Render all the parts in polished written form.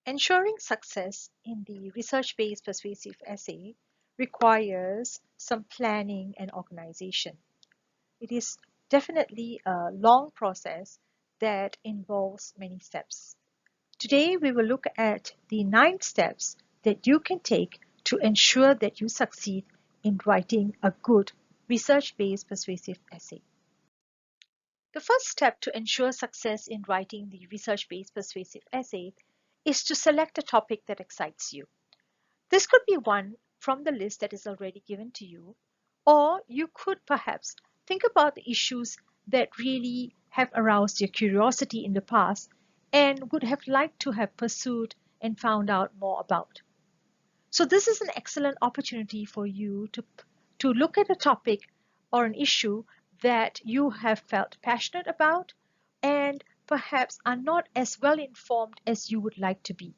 Ensuring success in the research-based persuasive essay requires some planning and organization. It is definitely a long process that involves many steps. Today, we will look at the 9 steps that you can take to ensure that you succeed in writing a good research-based persuasive essay. The first step to ensure success in writing the research-based persuasive essay is to select a topic that excites you. This could be one from the list that is already given to you, or you could perhaps think about the issues that really have aroused your curiosity in the past and would have liked to have pursued and found out more about. So this is an excellent opportunity for you to look at a topic or an issue that you have felt passionate about and perhaps are not as well informed as you would like to be.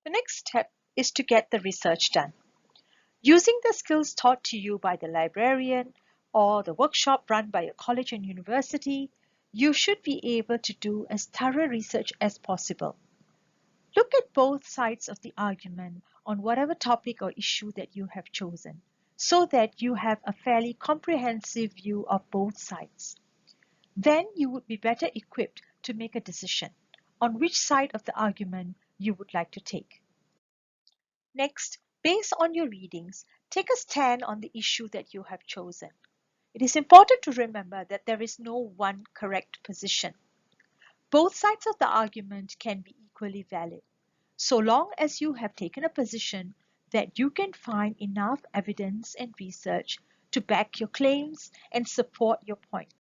The next step is to get the research done. Using the skills taught to you by the librarian or the workshop run by a college and university, you should be able to do as thorough research as possible. Look at both sides of the argument on whatever topic or issue that you have chosen, so that you have a fairly comprehensive view of both sides. Then you would be better equipped to make a decision on which side of the argument you would like to take. Next, based on your readings, take a stand on the issue that you have chosen. It is important to remember that there is no one correct position. Both sides of the argument can be equally valid, so long as you have taken a position that you can find enough evidence and research to back your claims and support your point.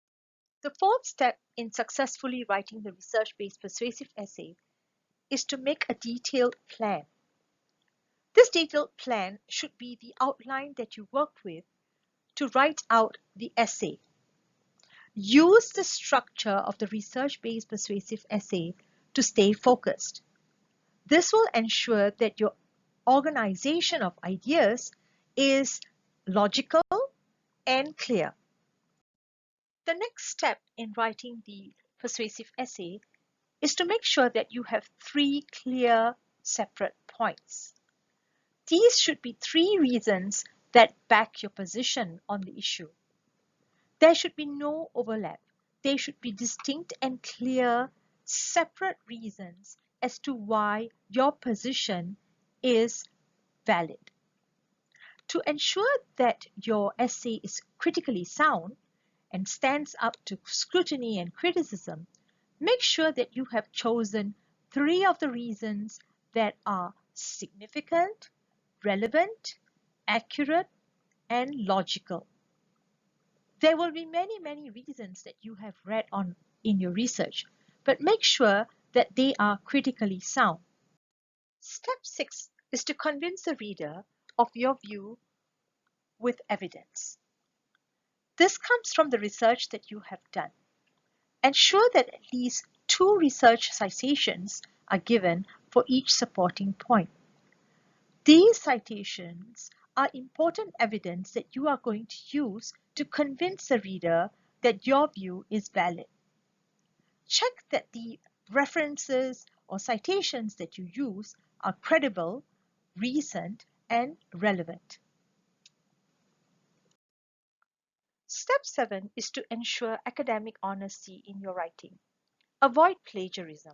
The fourth step in successfully writing the research-based persuasive essay is to make a detailed plan. This detailed plan should be the outline that you work with to write out the essay. Use the structure of the research-based persuasive essay to stay focused. This will ensure that your organization of ideas is logical and clear. The next step in writing the persuasive essay is to make sure that you have 3 clear, separate points. These should be 3 reasons that back your position on the issue. There should be no overlap. They should be distinct and clear, separate reasons as to why your position is valid. To ensure that your essay is critically sound and stands up to scrutiny and criticism, make sure that you have chosen 3 of the reasons that are significant, relevant, accurate, and logical. There will be many reasons that you have read on in your research, but make sure that they are critically sound. Step 6 is to convince the reader of your view with evidence. This comes from the research that you have done. Ensure that at least 2 research citations are given for each supporting point. These citations are important evidence that you are going to use to convince the reader that your view is valid. Check that the references or citations that you use are credible, recent, and relevant. Step 7 is to ensure academic honesty in your writing. Avoid plagiarism.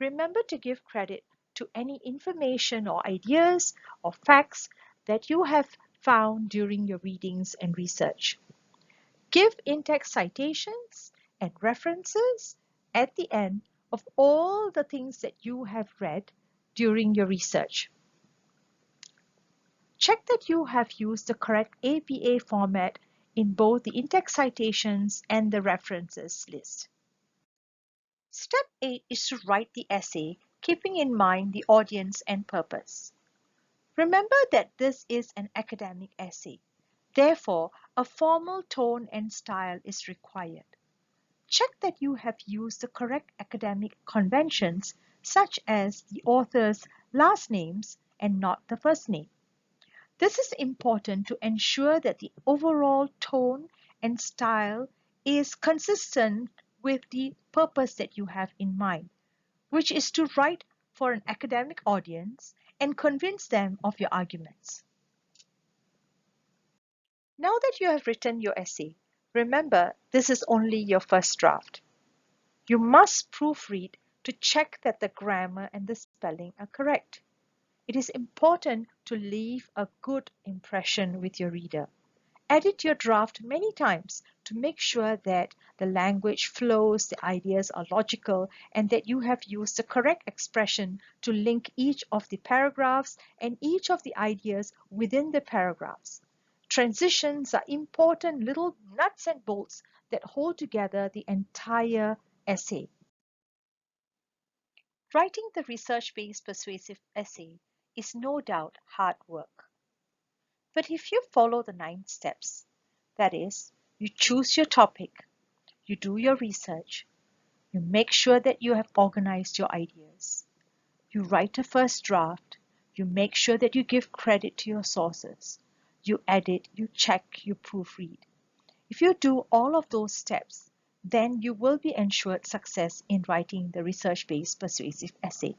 Remember to give credit to any information or ideas or facts that you have found during your readings and research. Give in-text citations and references at the end of all the things that you have read during your research. Check that you have used the correct APA format in both the in-text citations and the references list. Step 8 is to write the essay, keeping in mind the audience and purpose. Remember that this is an academic essay. Therefore, a formal tone and style is required. Check that you have used the correct academic conventions, such as the author's last names and not the first name. This is important to ensure that the overall tone and style is consistent with the purpose that you have in mind, which is to write for an academic audience and convince them of your arguments. Now that you have written your essay, remember this is only your first draft. You must proofread to check that the grammar and the spelling are correct. It is important to leave a good impression with your reader. Edit your draft many times to make sure that the language flows, the ideas are logical, and that you have used the correct expression to link each of the paragraphs and each of the ideas within the paragraphs. Transitions are important little nuts and bolts that hold together the entire essay. Writing the research-based persuasive essay is no doubt hard work. But if you follow the 9 steps, that is, you choose your topic, you do your research, you make sure that you have organized your ideas, you write a first draft, you make sure that you give credit to your sources, you edit, you check, you proofread. If you do all of those steps, then you will be ensured success in writing the research-based persuasive essay.